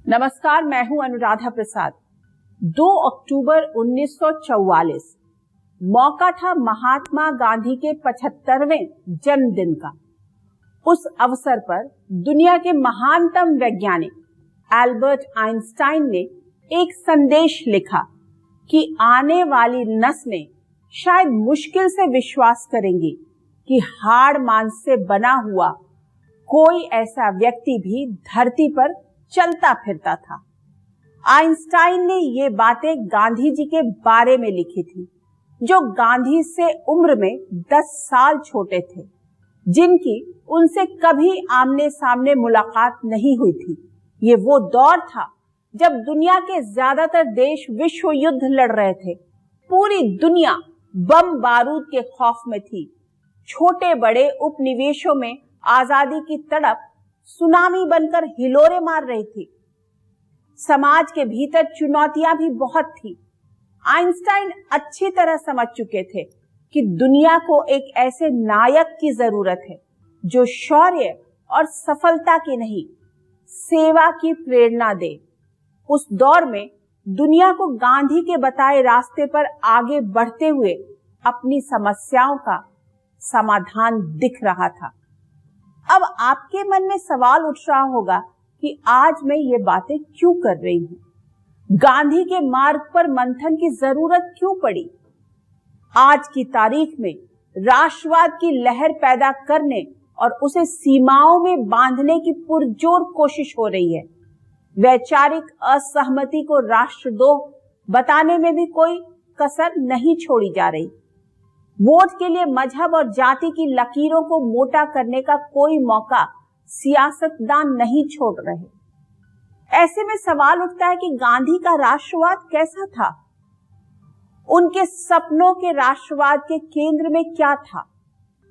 नमस्कार, मैं हूं अनुराधा प्रसाद। 2 अक्टूबर 1944 मौका था महात्मा गांधी के 75वें जन्मदिन का। उस अवसर पर दुनिया के महानतम वैज्ञानिक एल्बर्ट आइंस्टाइन ने एक संदेश लिखा कि आने वाली नस्लें शायद मुश्किल से विश्वास करेंगी कि हाड़ मांस से बना हुआ कोई ऐसा व्यक्ति भी धरती पर चलता फिरता था। आइंस्टाइन ने ये बातें गांधी जी के बारे में लिखी थी, जो गांधी से उम्र में 10 साल छोटे थे, जिनकी उनसे कभी आमने सामने मुलाकात नहीं हुई थी। ये वो दौर था जब दुनिया के ज्यादातर देश विश्व युद्ध लड़ रहे थे। पूरी दुनिया बम बारूद के खौफ में थी। छोटे बड़े उपनिवेशों में आजादी की तड़प सुनामी बनकर हिलोरे मार रही थी। समाज के भीतर चुनौतियां भी बहुत थी। आइंस्टाइन अच्छी तरह समझ चुके थे कि दुनिया को एक ऐसे नायक की जरूरत है जो शौर्य और सफलता की नहीं, सेवा की प्रेरणा दे। उस दौर में दुनिया को गांधी के बताए रास्ते पर आगे बढ़ते हुए अपनी समस्याओं का समाधान दिख रहा था। अब आपके मन में सवाल उठ रहा होगा कि आज मैं ये बातें क्यों कर रही हूं? गांधी के मार्ग पर मंथन की जरूरत क्यों पड़ी? आज की तारीख में राष्ट्रवाद की लहर पैदा करने और उसे सीमाओं में बांधने की पुरजोर कोशिश हो रही है। वैचारिक असहमति को राष्ट्रद्रोह बताने में भी कोई कसर नहीं छोड़ी जा रही। वोट के लिए मजहब और जाति की लकीरों को मोटा करने का कोई मौका सियासतदान नहीं छोड़ रहे। ऐसे में सवाल उठता है कि गांधी का राष्ट्रवाद कैसा था? उनके सपनों के राष्ट्रवाद के केंद्र में क्या था?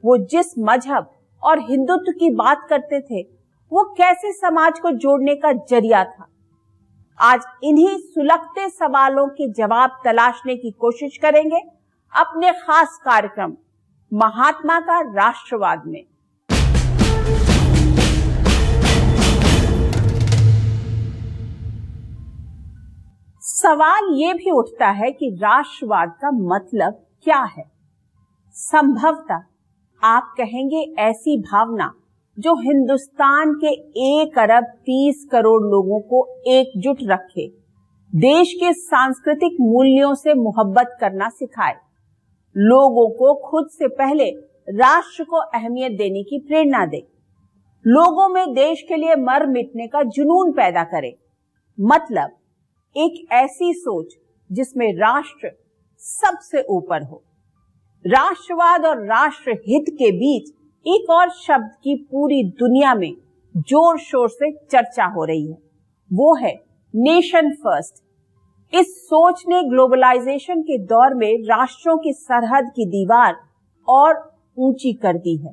वो जिस मजहब और हिंदुत्व की बात करते थे, वो कैसे समाज को जोड़ने का जरिया था? आज इन्हीं सुलगते सवालों के जवाब तलाशने की कोशिश करेंगे अपने खास कार्यक्रम महात्मा का राष्ट्रवाद में। सवाल ये भी उठता है कि राष्ट्रवाद का मतलब क्या है? संभवतः आप कहेंगे ऐसी भावना जो हिंदुस्तान के 1 अरब 30 करोड़ लोगों को एकजुट रखे, देश के सांस्कृतिक मूल्यों से मोहब्बत करना सिखाए, लोगों को खुद से पहले राष्ट्र को अहमियत देने की प्रेरणा दे, लोगों में देश के लिए मर मिटने का जुनून पैदा करे। मतलब एक ऐसी सोच जिसमें राष्ट्र सबसे ऊपर हो। राष्ट्रवाद और राष्ट्र हित के बीच एक और शब्द की पूरी दुनिया में जोर शोर से चर्चा हो रही है, वो है नेशन फर्स्ट। इस सोच ने ग्लोबलाइजेशन के दौर में राष्ट्रों की सरहद की दीवार और ऊंची कर दी है।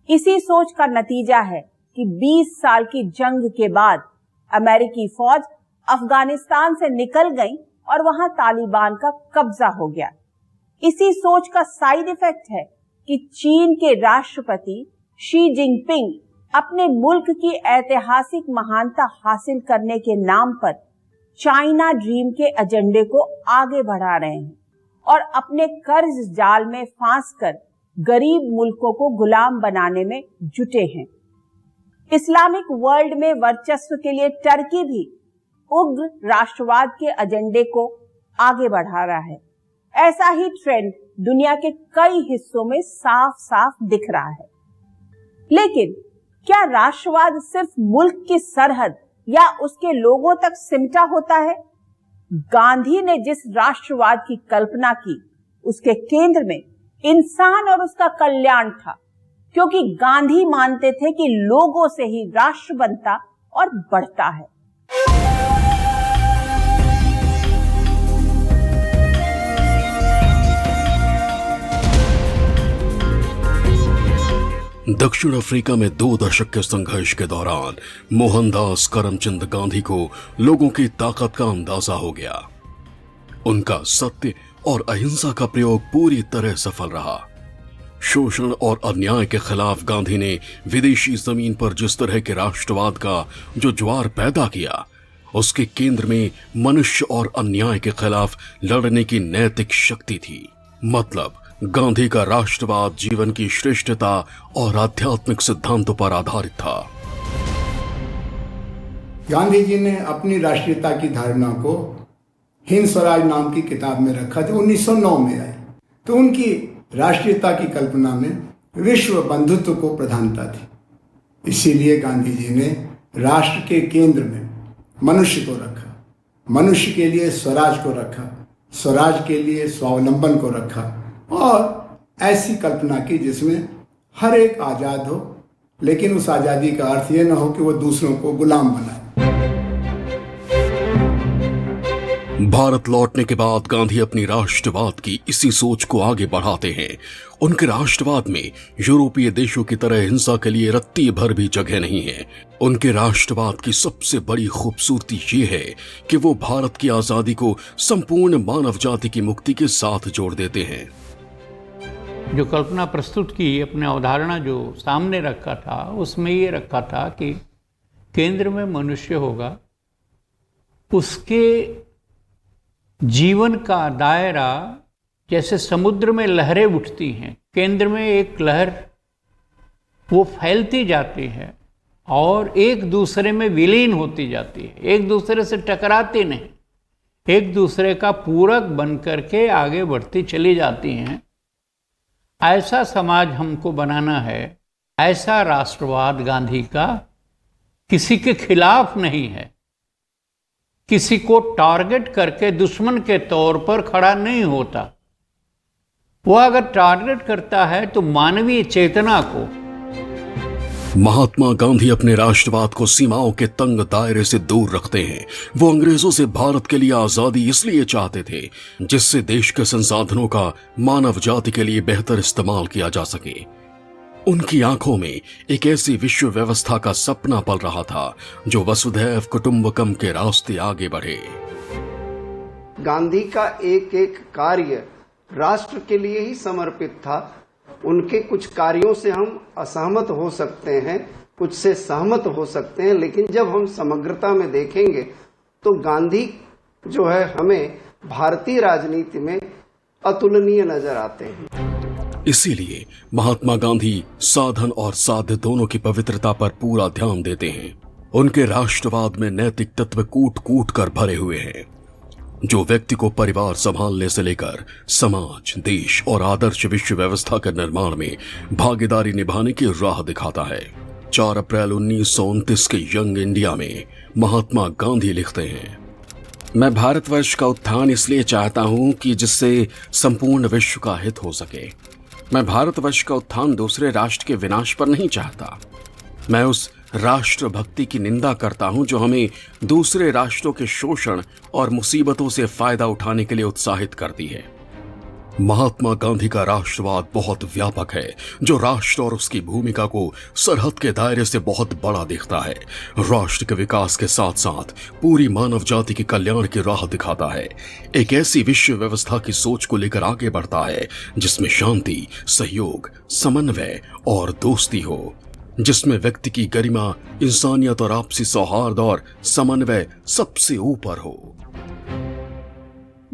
इसी सोच का नतीजा है कि 20 साल की जंग के बाद अमेरिकी फौज अफगानिस्तान से निकल गई और वहां तालिबान का कब्जा हो गया। इसी सोच का साइड इफेक्ट है कि चीन के राष्ट्रपति शी जिनपिंग अपने मुल्क की ऐतिहासिक महानता हासिल करने के नाम पर चाइना ड्रीम के एजेंडे को आगे बढ़ा रहे हैं और अपने कर्ज जाल में फांसकर गरीब मुल्कों को गुलाम बनाने में जुटे हैं। इस्लामिक वर्ल्ड में वर्चस्व के लिए टर्की भी उग्र राष्ट्रवाद के एजेंडे को आगे बढ़ा रहा है। ऐसा ही ट्रेंड दुनिया के कई हिस्सों में साफ साफ दिख रहा है। लेकिन क्या राष्ट्रवाद सिर्फ मुल्क की सरहद या उसके लोगों तक सिमटा होता है? गांधी ने जिस राष्ट्रवाद की कल्पना की, उसके केंद्र में इंसान और उसका कल्याण था, क्योंकि गांधी मानते थे कि लोगों से ही राष्ट्र बनता और बढ़ता है। दक्षिण अफ्रीका में 2 दशक के संघर्ष के दौरान मोहनदास करमचंद गांधी को लोगों की ताकत का अंदाजा हो गया। उनका सत्य और अहिंसा का प्रयोग पूरी तरह सफल रहा। शोषण और अन्याय के खिलाफ गांधी ने विदेशी जमीन पर जिस तरह के राष्ट्रवाद का जो ज्वार पैदा किया, उसके केंद्र में मनुष्य और अन्याय के खिलाफ लड़ने की नैतिक शक्ति थी। मतलब गांधी का राष्ट्रवाद जीवन की श्रेष्ठता और आध्यात्मिक सिद्धांतों पर आधारित था। गांधी जी ने अपनी राष्ट्रीयता की धारणा को हिंद स्वराज नाम की किताब में रखा जो 1909 में आई। तो उनकी राष्ट्रीयता की कल्पना में विश्व बंधुत्व को प्रधानता थी। इसीलिए गांधी जी ने राष्ट्र के केंद्र में मनुष्य को रखा, मनुष्य के लिए स्वराज को रखा, स्वराज के लिए स्वावलंबन को रखा और ऐसी कल्पना की जिसमें हर एक आज़ाद हो, लेकिन उस आज़ादी का अर्थ ये न हो कि वो दूसरों को गुलाम बनाए। भारत लौटने के बाद गांधी अपनी राष्ट्रवाद की इसी सोच को आगे बढ़ाते हैं। उनके राष्ट्रवाद में यूरोपीय देशों की तरह हिंसा के लिए रत्ती भर भी जगह नहीं है। उनके राष्ट्रवाद की सबसे बड़ी खूबसूरती ये है कि वो भारत की आजादी को संपूर्ण मानव जाति की मुक्ति के साथ जोड़ देते हैं। जो कल्पना प्रस्तुत की, अपने अवधारणा जो सामने रखा था, उसमें ये रखा था कि केंद्र में मनुष्य होगा, उसके जीवन का दायरा जैसे समुद्र में लहरें उठती हैं, केंद्र में एक लहर वो फैलती जाती है और एक दूसरे में विलीन होती जाती है, एक दूसरे से टकराती नहीं, एक दूसरे का पूरक बन करके आगे बढ़ती चली जाती हैं। ऐसा समाज हमको बनाना है। ऐसा राष्ट्रवाद गांधी का किसी के खिलाफ नहीं है, किसी को टारगेट करके दुश्मन के तौर पर खड़ा नहीं होता। वह अगर टारगेट करता है तो मानवीय चेतना को। महात्मा गांधी अपने राष्ट्रवाद को सीमाओं के तंग दायरे से दूर रखते हैं। वो अंग्रेजों से भारत के लिए आजादी इसलिए चाहते थे जिससे देश के संसाधनों का मानव जाति के लिए बेहतर इस्तेमाल किया जा सके। उनकी आंखों में एक ऐसी विश्व व्यवस्था का सपना पल रहा था जो वसुधैव कुटुंबकम के रास्ते आगे बढ़े। गांधी का एक एक कार्य राष्ट्र के लिए ही समर्पित था। उनके कुछ कार्यों से हम असहमत हो सकते हैं, कुछ से सहमत हो सकते हैं, लेकिन जब हम समग्रता में देखेंगे तो गांधी जो है हमें भारतीय राजनीति में अतुलनीय नजर आते हैं। इसीलिए महात्मा गांधी साधन और साध्य दोनों की पवित्रता पर पूरा ध्यान देते हैं। उनके राष्ट्रवाद में नैतिक तत्व कूट कूट कर भरे हुए हैं जो व्यक्ति को परिवार संभालने से लेकर समाज, देश और आदर्श विश्व व्यवस्था के निर्माण में भागीदारी निभाने की राह दिखाता है। 4 अप्रैल 1929 के यंग इंडिया में महात्मा गांधी लिखते हैं, मैं भारतवर्ष का उत्थान इसलिए चाहता हूं कि जिससे संपूर्ण विश्व का हित हो सके। मैं भारतवर्ष का उत्थान दूसरे राष्ट्र के विनाश पर नहीं चाहता। मैं उस राष्ट्र भक्ति की निंदा करता हूं जो हमें दूसरे राष्ट्रों के शोषण और मुसीबतों से फायदा उठाने के लिए उत्साहित करती है। महात्मा गांधी का राष्ट्रवाद बहुत व्यापक है जो राष्ट्र और उसकी भूमिका को सरहद के दायरे से बहुत बड़ा देखता है। राष्ट्र के विकास के साथ साथ पूरी मानव जाति के कल्याण की राह दिखाता है। एक ऐसी विश्व व्यवस्था की सोच को लेकर आगे बढ़ता है जिसमें शांति, सहयोग, समन्वय और दोस्ती हो, जिसमें व्यक्ति की गरिमा, इंसानियत और आपसी सौहार्द और समन्वय सबसे ऊपर हो।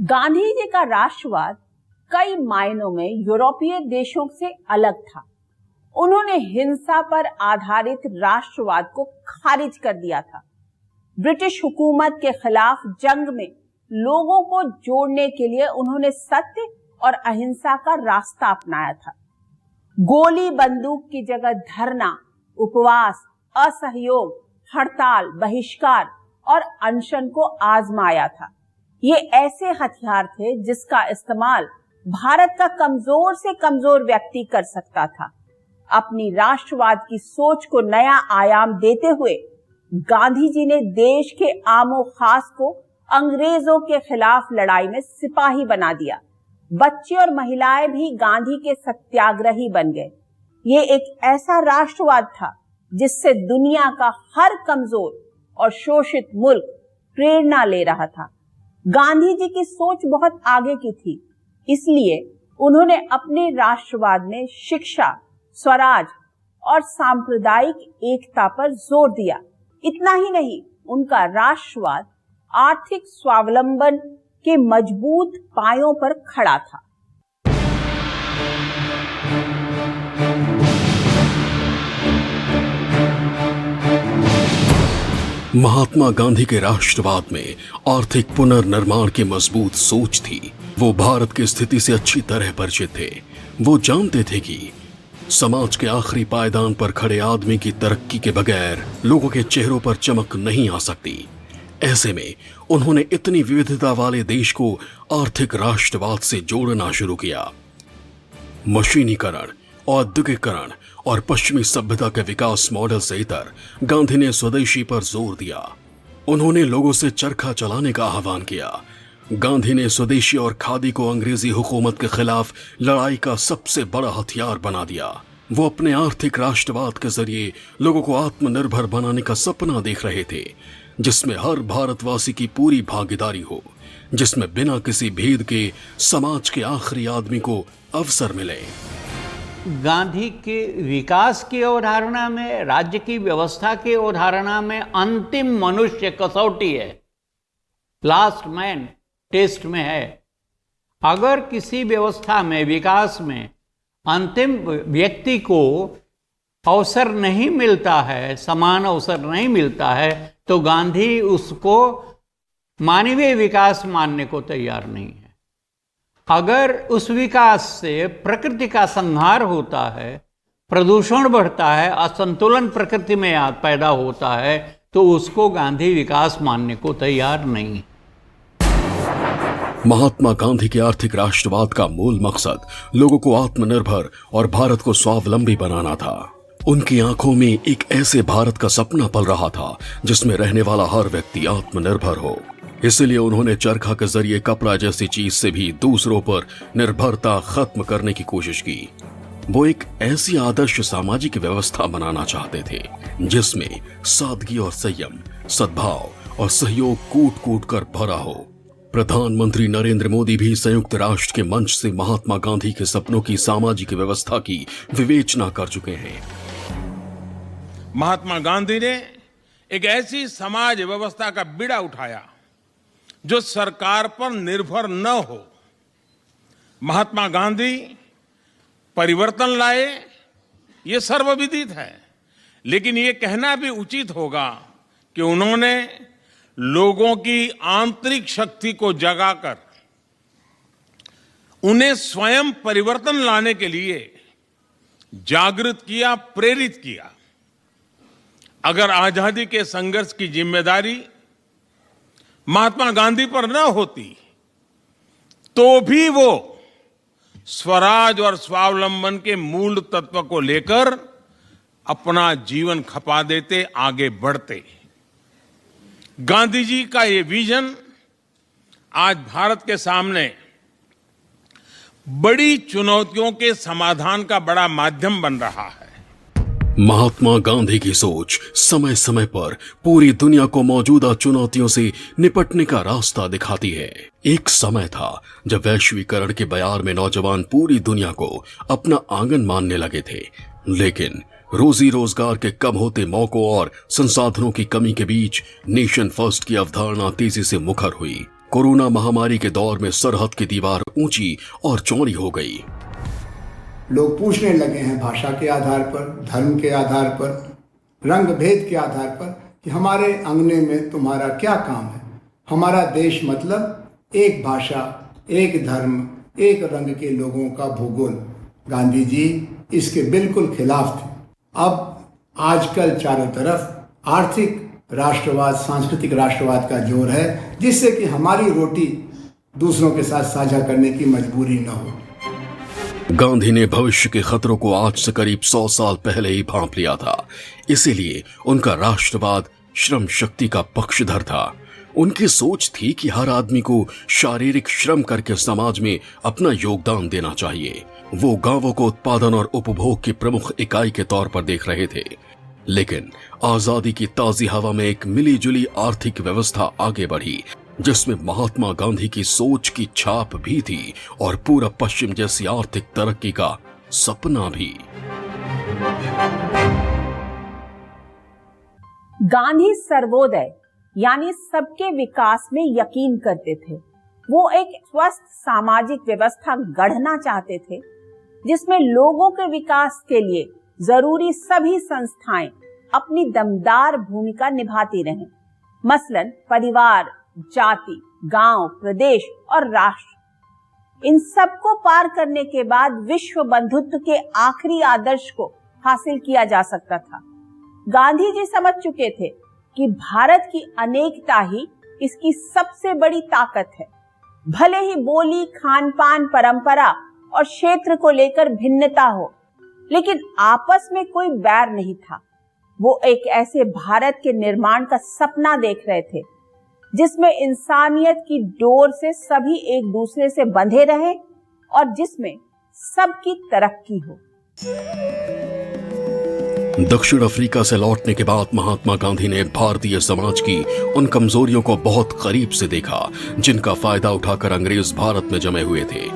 गांधी जी का राष्ट्रवाद कई मायनों में यूरोपीय देशों से अलग था। उन्होंने हिंसा पर आधारित राष्ट्रवाद को खारिज कर दिया था। ब्रिटिश हुकूमत के खिलाफ जंग में लोगों को जोड़ने के लिए उन्होंने सत्य और अहिंसा का रास्ता अपनाया था। गोली बंदूक की जगह धरना, उपवास, असहयोग, हड़ताल, बहिष्कार और अनशन को आजमाया था। ये ऐसे हथियार थे जिसका इस्तेमाल भारत का कमजोर से कमजोर व्यक्ति कर सकता था। अपनी राष्ट्रवाद की सोच को नया आयाम देते हुए गांधी जी ने देश के आमो खास को अंग्रेजों के खिलाफ लड़ाई में सिपाही बना दिया। बच्चे और महिलाएं भी गांधी के सत्याग्रही बन गए। ये एक ऐसा राष्ट्रवाद था जिससे दुनिया का हर कमजोर और शोषित मुल्क प्रेरणा ले रहा था। गांधी जी की सोच बहुत आगे की थी, इसलिए उन्होंने अपने राष्ट्रवाद में शिक्षा, स्वराज और सांप्रदायिक एकता पर जोर दिया। इतना ही नहीं, उनका राष्ट्रवाद आर्थिक स्वावलंबन के मजबूत पायों पर खड़ा था। महात्मा गांधी के राष्ट्रवाद में आर्थिक पुनर्निर्माण की मजबूत सोच थी। वो भारत की स्थिति से अच्छी तरह परिचित थे। वो जानते थे कि समाज के आखिरी पायदान पर खड़े आदमी की तरक्की के बगैर लोगों के चेहरों पर चमक नहीं आ सकती। ऐसे में उन्होंने इतनी विविधता वाले देश को आर्थिक राष्ट्रवाद से जोड़ना शुरू किया। मशीनीकरण, औद्योगिकरण और पश्चिमी सभ्यता के विकास मॉडल से इतर गांधी ने स्वदेशी पर जोर दिया। उन्होंने लोगों से चरखा चलाने का आह्वान किया। गांधी ने स्वदेशी और खादी को अंग्रेजी हुकूमत के खिलाफ लड़ाई का सबसे बड़ा हथियार बना दिया। वो अपने आर्थिक राष्ट्रवाद के जरिए लोगों को आत्मनिर्भर बनाने का सपना देख रहे थे, जिसमें हर भारतवासी की पूरी भागीदारी हो, जिसमें बिना किसी भेद के समाज के आखिरी आदमी को अवसर मिले। गांधी के विकास की अवधारणा में, राज्य की व्यवस्था की अवधारणा में अंतिम मनुष्य कसौटी है, लास्ट मैन टेस्ट में है। अगर किसी व्यवस्था में, विकास में अंतिम व्यक्ति को अवसर नहीं मिलता है, समान अवसर नहीं मिलता है, तो गांधी उसको मानवीय विकास मानने को तैयार नहीं है। अगर उस विकास से प्रकृति का संहार होता है, प्रदूषण बढ़ता है, असंतुलन प्रकृति में पैदा होता है, तो उसको गांधी विकास मानने को तैयार नहीं। महात्मा गांधी के आर्थिक राष्ट्रवाद का मूल मकसद लोगों को आत्मनिर्भर और भारत को स्वावलंबी बनाना था। उनकी आंखों में एक ऐसे भारत का सपना पल रहा था जिसमें रहने वाला हर व्यक्ति आत्मनिर्भर हो। इसलिए उन्होंने चरखा के जरिए कपड़ा जैसी चीज से भी दूसरों पर निर्भरता खत्म करने की कोशिश की। वो एक ऐसी आदर्श सामाजिक व्यवस्था बनाना चाहते थे जिसमें सादगी और संयम, सद्भाव और सहयोग कूट कूट कर भरा हो। प्रधानमंत्री नरेंद्र मोदी भी संयुक्त राष्ट्र के मंच से महात्मा गांधी के सपनों की सामाजिक व्यवस्था की विवेचना कर चुके हैं। महात्मा गांधी ने एक ऐसी समाज व्यवस्था का बीड़ा उठाया जो सरकार पर निर्भर न हो। महात्मा गांधी परिवर्तन लाए, ये सर्वविदित है, लेकिन ये कहना भी उचित होगा कि उन्होंने लोगों की आंतरिक शक्ति को जगाकर उन्हें स्वयं परिवर्तन लाने के लिए जागृत किया, प्रेरित किया। अगर आजादी के संघर्ष की जिम्मेदारी महात्मा गांधी पर न होती तो भी वो स्वराज और स्वावलंबन के मूल तत्व को लेकर अपना जीवन खपा देते, आगे बढ़ते। गांधी जी का ये विजन आज भारत के सामने बड़ी चुनौतियों के समाधान का बड़ा माध्यम बन रहा है। महात्मा गांधी की सोच समय समय पर पूरी दुनिया को मौजूदा चुनौतियों से निपटने का रास्ता दिखाती है। एक समय था जब वैश्वीकरण के बयार में नौजवान पूरी दुनिया को अपना आंगन मानने लगे थे, लेकिन रोजी रोजगार के कम होते मौकों और संसाधनों की कमी के बीच नेशन फर्स्ट की अवधारणा तेजी से मुखर हुई। कोरोना महामारी के दौर में सरहद की दीवार ऊंची और चौड़ी हो गई। लोग पूछने लगे हैं भाषा के आधार पर, धर्म के आधार पर, रंग भेद के आधार पर कि हमारे अंगने में तुम्हारा क्या काम है। हमारा देश मतलब एक भाषा, एक धर्म, एक रंग के लोगों का भूगोल। गांधी जी इसके बिल्कुल खिलाफ थे। अब आजकल चारों तरफ आर्थिक राष्ट्रवाद, सांस्कृतिक राष्ट्रवाद का जोर है, जिससे कि हमारी रोटी दूसरों के साथ साझा करने की मजबूरी न हो। गांधी ने भविष्य के खतरों को आज से करीब 100 साल पहले ही भांप लिया था। इसीलिए उनका राष्ट्रवाद श्रम शक्ति का पक्षधर था। उनकी सोच थी कि हर आदमी को शारीरिक श्रम करके समाज में अपना योगदान देना चाहिए। वो गांवों को उत्पादन और उपभोग की प्रमुख इकाई के तौर पर देख रहे थे, लेकिन आजादी की ताजी हवा में एक मिली जुली आर्थिक व्यवस्था आगे बढ़ी जिसमें महात्मा गांधी की सोच की छाप भी थी और पूरा पश्चिम जैसी आर्थिक तरक्की का सपना भी। गांधी सर्वोदय यानी सबके विकास में यकीन करते थे। वो एक स्वस्थ सामाजिक व्यवस्था गढ़ना चाहते थे जिसमें लोगों के विकास के लिए जरूरी सभी संस्थाएं अपनी दमदार भूमिका निभाती रहें। मसलन परिवार, जाति, गांव, प्रदेश और राष्ट्र। इन सबको पार करने के बाद विश्व बंधुत्व के आखिरी आदर्श को हासिल किया जा सकता था। गांधी जी समझ चुके थे कि भारत की अनेकता ही इसकी सबसे बड़ी ताकत है। भले ही बोली, खान पान, परंपरा और क्षेत्र को लेकर भिन्नता हो, लेकिन आपस में कोई बैर नहीं था। वो एक ऐसे भारत के निर्माण का सपना देख रहे थे जिसमें इंसानियत की डोर से सभी एक दूसरे से बंधे रहें और जिसमें सबकी तरक्की हो। दक्षिण अफ्रीका से लौटने के बाद महात्मा गांधी ने भारतीय समाज की उन कमजोरियों को बहुत करीब से देखा जिनका फायदा उठाकर अंग्रेज भारत में जमे हुए थे।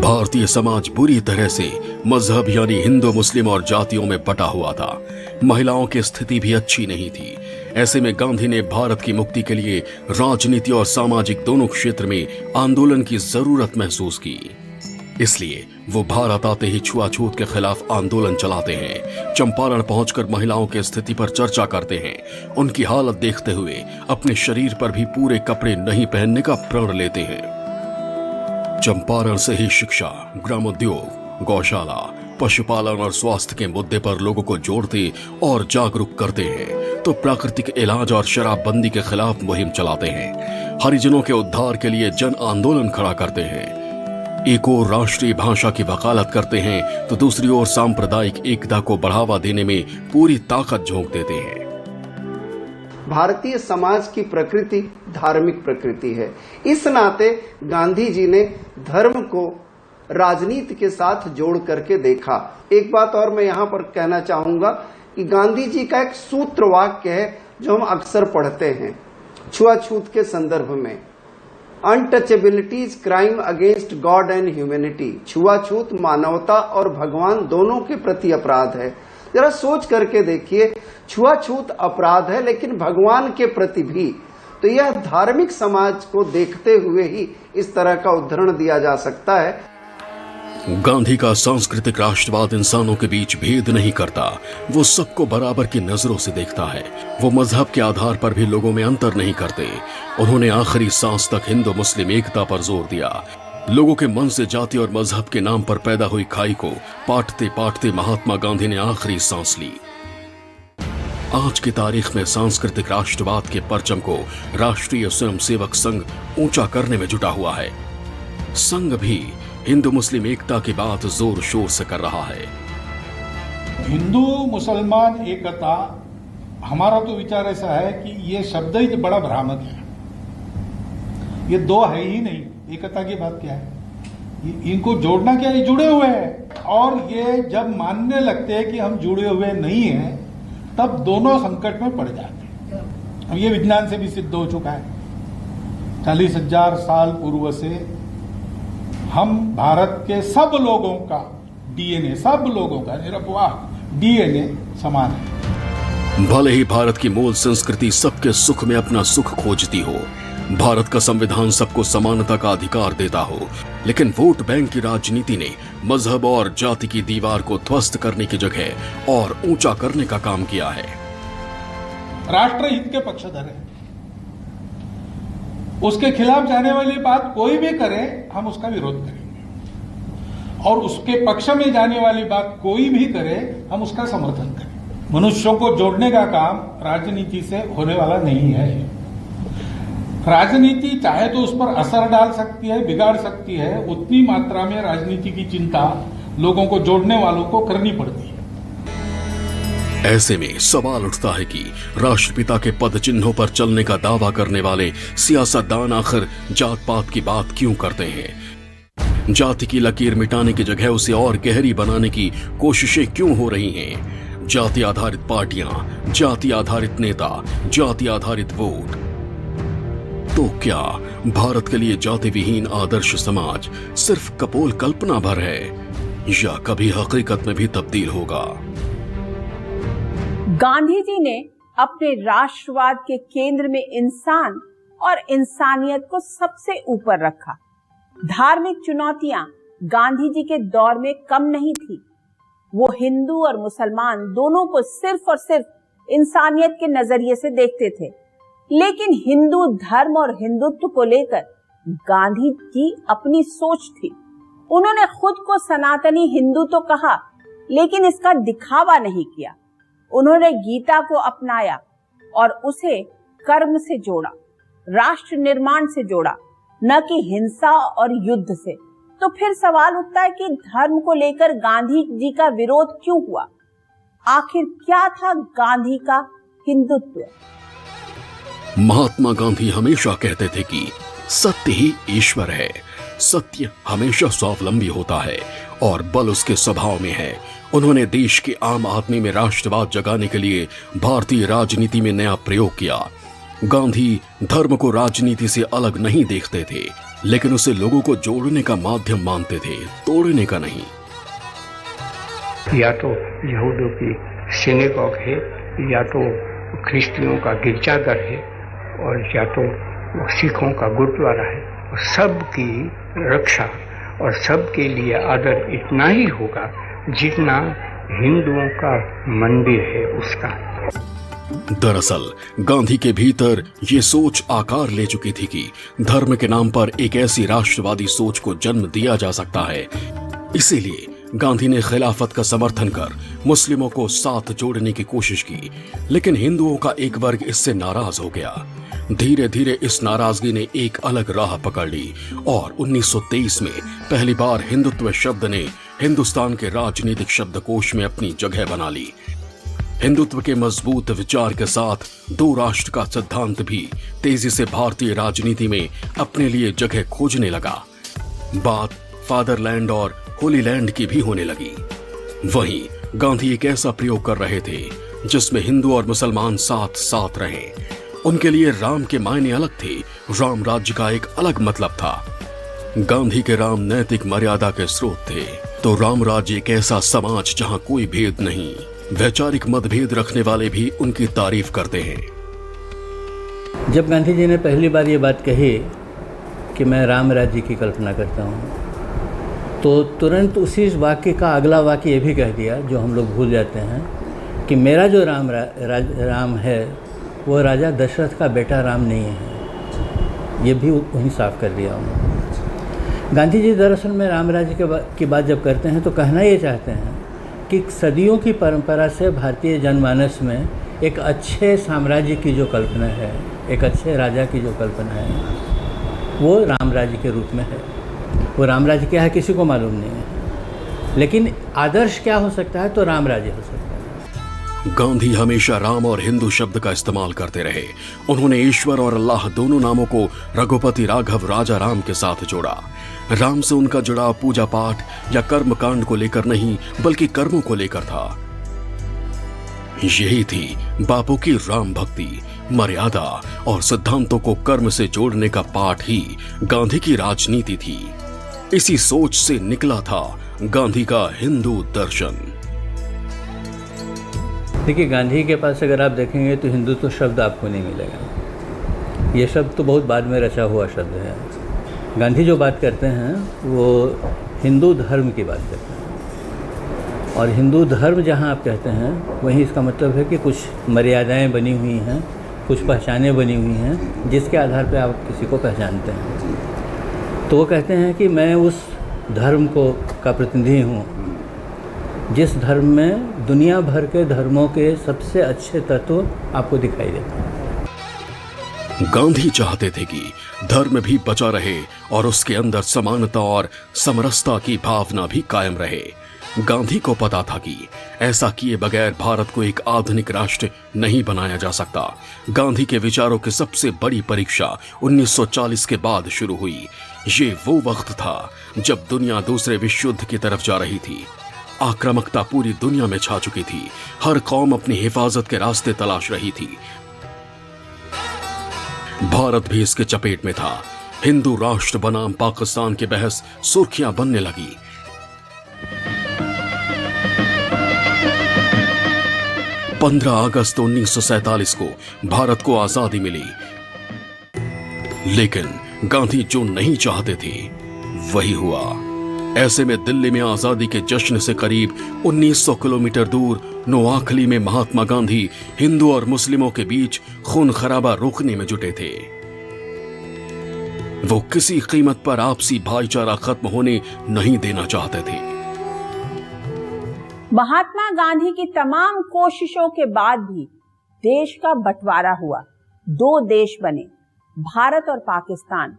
भारतीय समाज बुरी तरह से मजहब यानी हिंदू, मुस्लिम और जातियों में बटा हुआ था। महिलाओं की स्थिति भी अच्छी नहीं थी। ऐसे में गांधी ने भारत की मुक्ति के लिए राजनीति और सामाजिक दोनों क्षेत्र में आंदोलन की जरूरत महसूस की। इसलिए वो भारत आते ही छुआछूत के खिलाफ आंदोलन चलाते हैं। चंपारण पहुंचकर महिलाओं की स्थिति पर चर्चा करते हैं। उनकी हालत देखते हुए अपने शरीर पर भी पूरे कपड़े नहीं पहनने का प्रण लेते हैं। चंपारण से ही शिक्षा, ग्रामोद्योग, गौशाला, पशुपालन और स्वास्थ्य के मुद्दे पर लोगों को जोड़ते और जागरूक करते हैं। तो प्राकृतिक इलाज और शराबबंदी के खिलाफ मुहिम चलाते हैं। हरिजनों के उद्धार के लिए जन आंदोलन खड़ा करते हैं। एक ओर राष्ट्रीय भाषा की वकालत करते हैं तो दूसरी ओर सांप्रदायिक एकता को बढ़ावा देने में पूरी ताकत झोंक देते हैं। भारतीय समाज की प्रकृति धार्मिक प्रकृति है। इस नाते गांधी जी ने धर्म को राजनीति के साथ जोड़ करके देखा। एक बात और मैं यहाँ पर कहना चाहूंगा कि गांधी जी का एक सूत्र वाक्य है जो हम अक्सर पढ़ते हैं छुआछूत के संदर्भ में, untouchability is crime against God and humanity. छुआछूत मानवता और भगवान दोनों के प्रति अपराध है। जरा सोच करके देखिए, छुआछूत अपराध है लेकिन भगवान के प्रति भी। तो यह धार्मिक समाज को देखते हुए ही इस तरह का उद्धरण दिया जा सकता है। गांधी का सांस्कृतिक राष्ट्रवाद इंसानों के बीच भेद नहीं करता। वो सबको बराबर की नजरों से देखता है। वो मजहब के आधार पर भी लोगों में अंतर नहीं करते। उन्होंने आखिरी सांस तक हिंदू मुस्लिम एकता पर जोर दिया। लोगों के मन से जाति और मजहब के नाम पर पैदा हुई खाई को पाटते पाटते महात्मा गांधी ने आखिरी सांस ली। आज की तारीख में सांस्कृतिक राष्ट्रवाद के परचम को राष्ट्रीय स्वयंसेवक संघ ऊंचा करने में जुटा हुआ है। संघ भी हिंदू मुस्लिम एकता की बात जोर शोर से कर रहा है। हिंदू मुसलमान एकता, हमारा तो विचार ऐसा है कि ये शब्द ही बड़ा भ्रामक है। ये दो है ही नहीं, एकता की बात क्या है? इनको जोड़ना क्या है? ये जुड़े हुए हैं। और ये जब मानने लगते हैं कि हम जुड़े हुए नहीं हैं, तब दोनों संकट में पड़ जाते हैं। अब ये विज्ञान से भी सिद्ध हो चुका है। 40,000 साल पूर्व से हम भारत के सब लोगों का डीएनए, सब लोगों का निरपवाह डीएनए समान है। भले ही भारत की मूल संस्कृति सबके सुख में अपना सुख खोजती हो, भारत का संविधान सबको समानता का अधिकार देता हो, लेकिन वोट बैंक की राजनीति ने मजहब और जाति की दीवार को ध्वस्त करने की जगह और ऊंचा करने का काम किया है। राष्ट्रहित के पक्षधर है, उसके खिलाफ जाने वाली बात कोई भी करे हम उसका विरोध करेंगे, और उसके पक्ष में जाने वाली बात कोई भी करे हम उसका समर्थन करें। मनुष्यों को जोड़ने का काम राजनीति से होने वाला नहीं है। राजनीति चाहे तो उस पर असर डाल सकती है, बिगाड़ सकती है, उतनी मात्रा में राजनीति की चिंता लोगों को जोड़ने वालों को करनी पड़ती है। ऐसे में सवाल उठता है कि राष्ट्रपिता के पद चिन्हों पर चलने का दावा करने वाले सियासतदान आखिर जात पात की बात क्यों करते हैं? जाति की लकीर मिटाने की जगह उसे और गहरी बनाने की कोशिशें क्यों हो रही हैं? जाति आधारित पार्टियां, जाति आधारित नेता, जाति आधारित वोट। तो क्या भारत के लिए जाति विहीन आदर्श समाज सिर्फ कपोल कल्पना भर है या कभी हकीकत में भी तब्दील होगा? गांधी जी ने अपने राष्ट्रवाद के केंद्र में इंसान और इंसानियत को सबसे ऊपर रखा। धार्मिक चुनौतियां गांधी जी के दौर में कम नहीं थी। वो हिंदू और मुसलमान दोनों को सिर्फ और सिर्फ इंसानियत के नजरिए से देखते थे। लेकिन हिंदू धर्म और हिंदुत्व को लेकर गांधी की अपनी सोच थी। उन्होंने खुद को सनातनी हिंदू तो कहा, लेकिन इसका दिखावा नहीं किया। उन्होंने गीता को अपनाया और उसे कर्म से जोड़ा, राष्ट्र निर्माण से जोड़ा, न कि हिंसा और युद्ध से। तो फिर सवाल उठता है कि धर्म को लेकर गांधी जी का विरोध क्यों हुआ? आखिर क्या था गांधी का हिंदुत्व? महात्मा गांधी हमेशा कहते थे कि सत्य ही ईश्वर है। सत्य हमेशा स्वावलंबी होता है और बल उसके स्वभाव में है। उन्होंने देश के आम आदमी में राष्ट्रवाद जगाने के लिए भारतीय राजनीति में नया प्रयोग किया। गांधी धर्म को राजनीति से अलग नहीं देखते थे, लेकिन उसे लोगों को जोड़ने का माध्यम मानते थे, तोड़ने का नहीं। या तो यहूदियों की सिनेगॉग है, या तो ख्रिस्तियों का गिरजाघर है, और या तो सिखों का गुरुद्वारा है। सबकी रक्षा और सबके लिए आदर इतना ही होगा जितना हिंदुओं का मंदिर है उसका। दरअसल गांधी के भीतर ये सोच आकार ले चुकी थी कि धर्म के नाम पर एक ऐसी राष्ट्रवादी सोच को जन्म दिया जा सकता है। इसीलिए गांधी ने खिलाफत का समर्थन कर मुस्लिमों को साथ जोड़ने की कोशिश की, लेकिन हिंदुओं का एक वर्ग इससे नाराज हो गया। धीरे धीरे इस नाराजगी ने एक अलग राह पकड़ ली और 1923 में पहली बार हिंदुत्व शब्द ने हिंदुस्तान के राजनीतिक शब्दकोश में अपनी जगह बना ली। हिंदुत्व के मजबूत विचार के साथ दो राष्ट्र का सिद्धांत भी तेजी से भारतीय राजनीति में अपने लिए जगह खोजने लगा। बात फादरलैंड और होली लैंड की भी होने लगी। वहीं गांधी एक ऐसा प्रयोग कर रहे थे जिसमें हिंदू और मुसलमान साथ साथ रहे। उनके लिए राम के मायने अलग थे, राम राज्य का एक अलग मतलब था। गांधी के राम नैतिक मर्यादा के स्रोत थे, तो राम राज्य एक ऐसा समाज जहां कोई भेद नहीं। वैचारिक मतभेद रखने वाले भी उनकी तारीफ करते हैं। जब गांधी जी ने पहली बार ये बात कही कि मैं राम राज्य की कल्पना करता हूँ, तो तुरंत उसी वाक्य का अगला वाक्य ये भी कह दिया जो हम लोग भूल जाते हैं कि मेरा जो राम है वो राजा दशरथ का बेटा राम नहीं है। ये भी वहीं साफ कर दिया उन्होंने। गांधी जी दरअसल में राम राज्य की बात जब करते हैं तो कहना ये चाहते हैं कि सदियों की परंपरा से भारतीय जनमानस में एक अच्छे साम्राज्य की जो कल्पना है, एक अच्छे राजा की जो कल्पना है, वो राम राज्य के रूप में है। वो राम राज्य क्या है किसी को मालूम नहीं है, लेकिन आदर्श क्या हो सकता है तो राम राज्य हो सकता है। गांधी हमेशा राम और हिंदू शब्द का इस्तेमाल करते रहे। उन्होंने ईश्वर और अल्लाह दोनों नामों को रघुपति राघव राजा राम के साथ जोड़ा। राम से उनका जुड़ाव पूजा पाठ या कर्म कांड को लेकर नहीं, बल्कि कर्मों को लेकर था। यही थी बापू की राम भक्ति, मर्यादा और सिद्धांतों को कर्म से जोड़ने का पाठ ही गांधी की राजनीति थी। इसी सोच से निकला था गांधी का हिंदू दर्शन। देखिए, गांधी के पास अगर आप देखेंगे तो हिंदुत्व शब्द आपको नहीं मिलेगा। ये शब्द तो बहुत बाद में रचा हुआ शब्द है। गांधी जो बात करते हैं वो हिंदू धर्म की बात करते हैं, और हिंदू धर्म जहाँ आप कहते हैं वहीं इसका मतलब है कि कुछ मर्यादाएं बनी हुई हैं, कुछ पहचानें बनी हुई हैं जिसके आधार पर आप किसी को पहचानते हैं। तो वो कहते हैं कि मैं उस धर्म का प्रतिनिधि हूँ जिस धर्म में दुनिया भर के धर्मों के सबसे अच्छे तत्व आपको दिखाई देते हैं। गांधी चाहते थे कि धर्म भी बचा रहे और उसके अंदर समानता और समरसता की भावना भी कायम रहे। गांधी को पता था कि ऐसा किए बगैर भारत को एक आधुनिक राष्ट्र नहीं बनाया जा सकता। गांधी के विचारों की सबसे बड़ी परीक्षा 1940 के बाद शुरू हुई। ये वो वक्त था जब दुनिया दूसरे विश्व युद्ध की तरफ जा रही थी। आक्रामकता पूरी दुनिया में छा चुकी थी। हर कौम अपनी हिफाजत के रास्ते तलाश रही थी। भारत भी इसके चपेट में था। हिंदू राष्ट्र बनाम पाकिस्तान की बहस सुर्खियां बनने लगी। 15 अगस्त 1947 को भारत को आजादी मिली, लेकिन गांधी जो नहीं चाहते थे वही हुआ। ऐसे में दिल्ली में आजादी के जश्न से करीब 1900 किलोमीटर दूर नोआखली में महात्मा गांधी हिंदू और मुस्लिमों के बीच खून खराबा रोकने में जुटे थे। वो किसी कीमत पर आपसी भाईचारा खत्म होने नहीं देना चाहते थे। महात्मा गांधी की तमाम कोशिशों के बाद भी देश का बंटवारा हुआ, 2 देश बने, भारत और पाकिस्तान।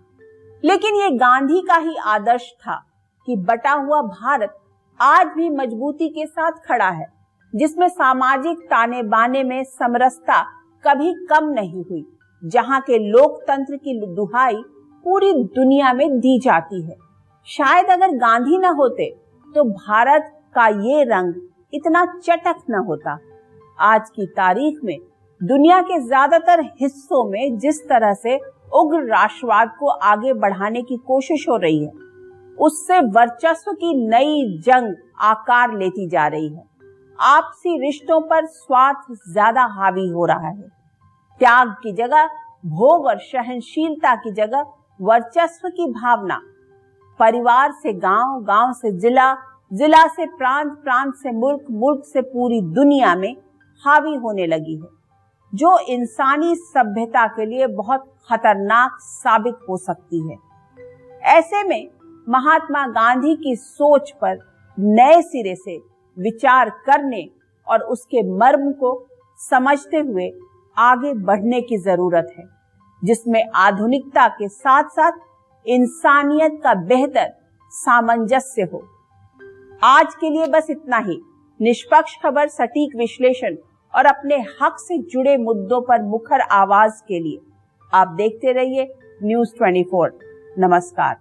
लेकिन ये गांधी का ही आदर्श था कि बटा हुआ भारत आज भी मजबूती के साथ खड़ा है, जिसमें सामाजिक ताने बाने में समरसता कभी कम नहीं हुई, जहां के लोकतंत्र की दुहाई पूरी दुनिया में दी जाती है। शायद अगर गांधी न होते तो भारत का ये रंग इतना चटक न होता। आज की तारीख में दुनिया के ज्यादातर हिस्सों में जिस तरह से उग्र राष्ट्रवाद को आगे बढ़ाने की कोशिश हो रही है, उससे वर्चस्व की नई जंग आकार लेती जा रही है। आपसी रिश्तों पर स्वार्थ ज्यादा हावी हो रहा है। त्याग की जगह भोग और सहनशीलता की जगह वर्चस्व की भावना परिवार से गांव, गांव से जिला, जिला से प्रांत, प्रांत से मुल्क, मुल्क से पूरी दुनिया में हावी होने लगी है, जो इंसानी सभ्यता के लिए बहुत खतरनाक साबित हो सकती है। ऐसे में महात्मा गांधी की सोच पर नए सिरे से विचार करने और उसके मर्म को समझते हुए आगे बढ़ने की जरूरत है, जिसमें आधुनिकता के साथ साथ इंसानियत का बेहतर सामंजस्य हो। आज के लिए बस इतना ही। निष्पक्ष खबर, सटीक विश्लेषण और अपने हक से जुड़े मुद्दों पर मुखर आवाज के लिए आप देखते रहिए न्यूज़ 24। नमस्कार।